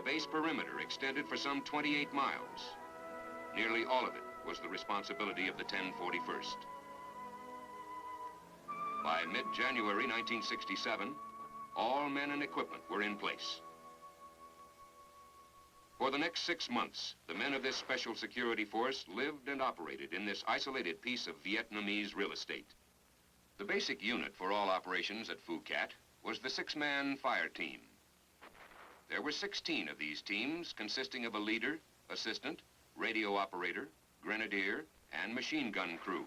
base perimeter extended for some 28 miles. Nearly all of it was the responsibility of the 1041st. By mid-January 1967, all men and equipment were in place. For the next 6 months, the men of this special security force lived and operated in this isolated piece of Vietnamese real estate. The basic unit for all operations at Phu Cat was the 6-man fire team. There were 16 of these teams consisting of a leader, assistant, radio operator, grenadier, and machine gun crew.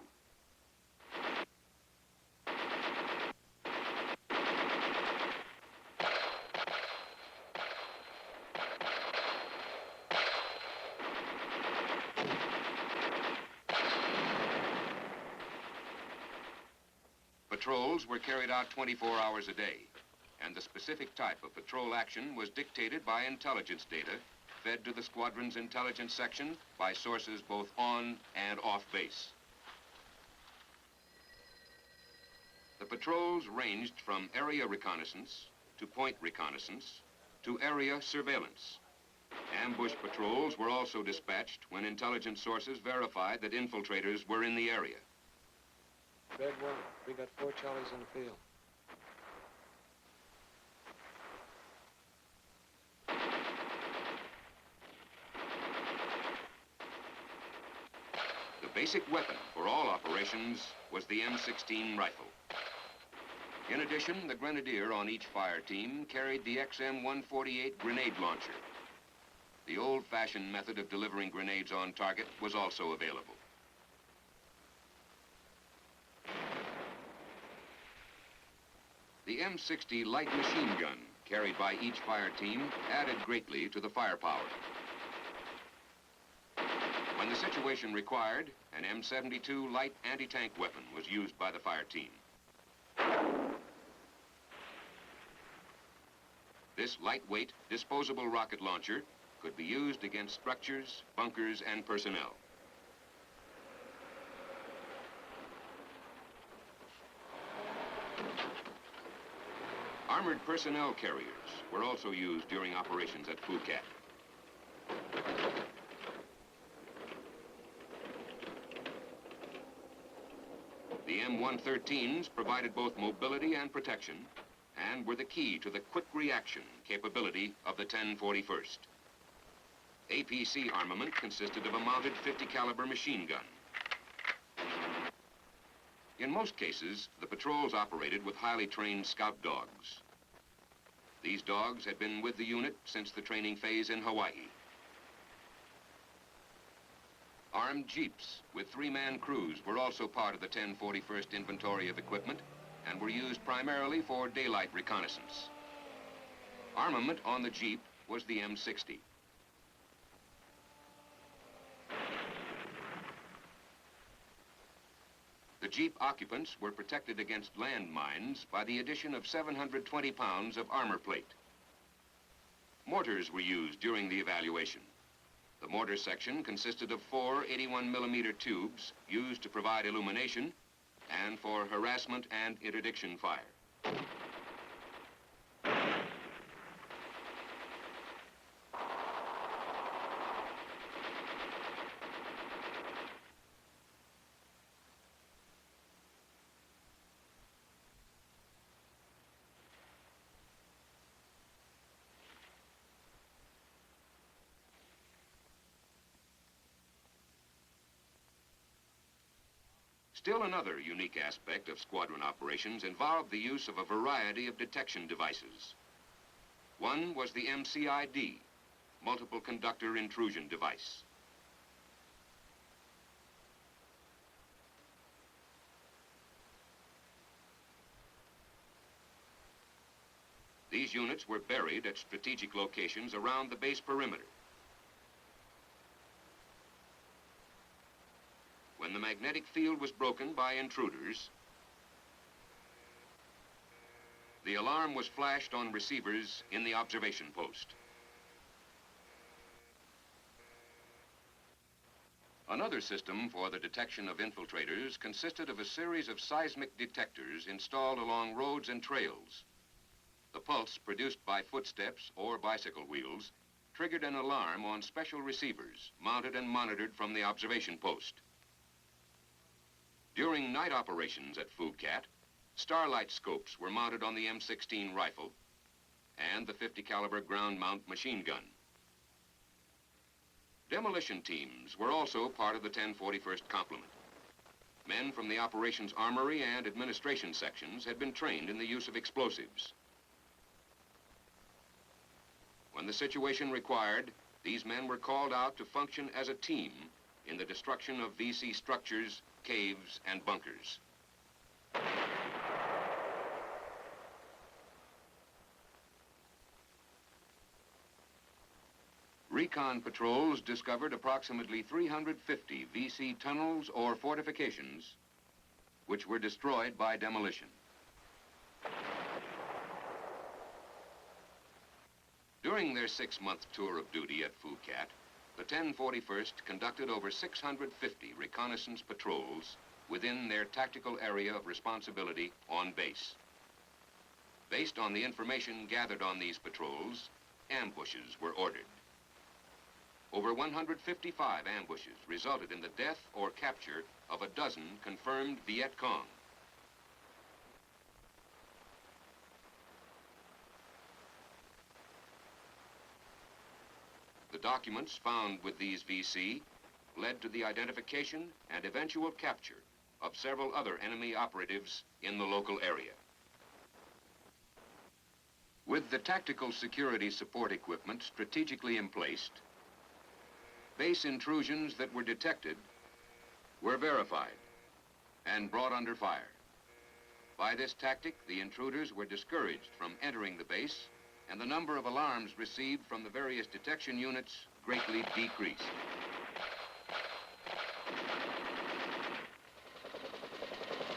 Patrols were carried out 24 hours a day, and the specific type of patrol action was dictated by intelligence data fed to the squadron's intelligence section by sources both on and off base. The patrols ranged from area reconnaissance to point reconnaissance to area surveillance. Ambush patrols were also dispatched when intelligence sources verified that infiltrators were in the area. Red 1, we got 4 Charlies in the field. The basic weapon for all operations was the M16 rifle. In addition, the grenadier on each fire team carried the XM-148 grenade launcher. The old-fashioned method of delivering grenades on target was also available. The M60 light machine gun carried by each fire team added greatly to the firepower. When the situation required, an M72 light anti-tank weapon was used by the fire team. This lightweight, disposable rocket launcher could be used against structures, bunkers, and personnel. Armored personnel carriers were also used during operations at Phu Cat. The M113s provided both mobility and protection and were the key to the quick reaction capability of the 1041st. APC armament consisted of a mounted 50 caliber machine gun. In most cases, the patrols operated with highly trained scout dogs. These dogs had been with the unit since the training phase in Hawaii. Armed jeeps with 3-man crews were also part of the 1041st inventory of equipment and were used primarily for daylight reconnaissance. Armament on the jeep was the M60. The jeep occupants were protected against landmines by the addition of 720 pounds of armor plate. Mortars were used during the evaluation. The mortar section consisted of 4 81-millimeter tubes used to provide illumination and for harassment and interdiction fire. Still another unique aspect of squadron operations involved the use of a variety of detection devices. One was the MCID, multiple conductor intrusion device. These units were buried at strategic locations around the base perimeter. When the magnetic field was broken by intruders, the alarm was flashed on receivers in the observation post. Another system for the detection of infiltrators consisted of a series of seismic detectors installed along roads and trails. The pulse produced by footsteps or bicycle wheels triggered an alarm on special receivers mounted and monitored from the observation post. During night operations at Phuket, starlight scopes were mounted on the M16 rifle and the 50 caliber ground mount machine gun. Demolition teams were also part of the 1041st Complement. Men from the operations armory and administration sections had been trained in the use of explosives. When the situation required, these men were called out to function as a team in the destruction of VC structures, caves, and bunkers. Recon patrols discovered approximately 350 VC tunnels or fortifications which were destroyed by demolition. During their 6-month tour of duty at Phuket, the 1041st conducted over 650 reconnaissance patrols within their tactical area of responsibility on base. Based on the information gathered on these patrols, ambushes were ordered. Over 155 ambushes resulted in the death or capture of a dozen confirmed Viet Cong. The documents found with these VC led to the identification and eventual capture of several other enemy operatives in the local area. With the tactical security support equipment strategically emplaced, base intrusions that were detected were verified and brought under fire. By this tactic, the intruders were discouraged from entering the base, and the number of alarms received from the various detection units greatly decreased.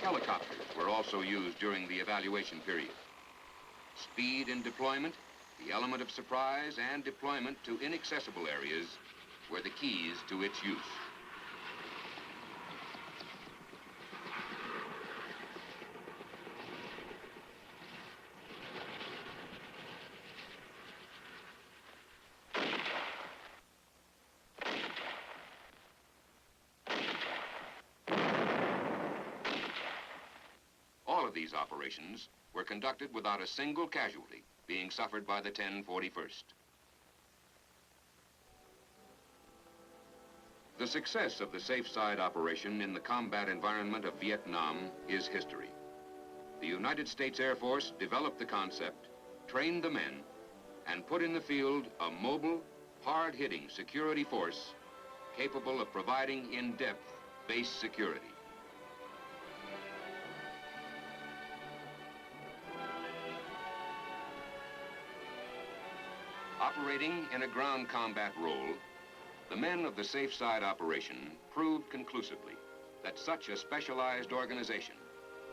Helicopters were also used during the evaluation period. Speed in deployment, the element of surprise, and deployment to inaccessible areas were the keys to its use. All of these operations were conducted without a single casualty being suffered by the 1041st. The success of the Safeside operation in the combat environment of Vietnam is history. The United States Air Force developed the concept, trained the men, and put in the field a mobile, hard-hitting security force capable of providing in-depth base security. Operating in a ground combat role, the men of the Safeside operation proved conclusively that such a specialized organization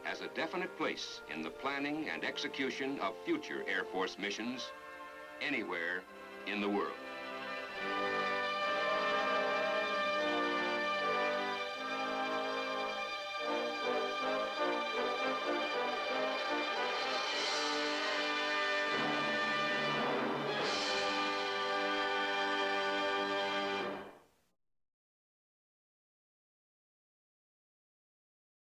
has a definite place in the planning and execution of future Air Force missions anywhere in the world.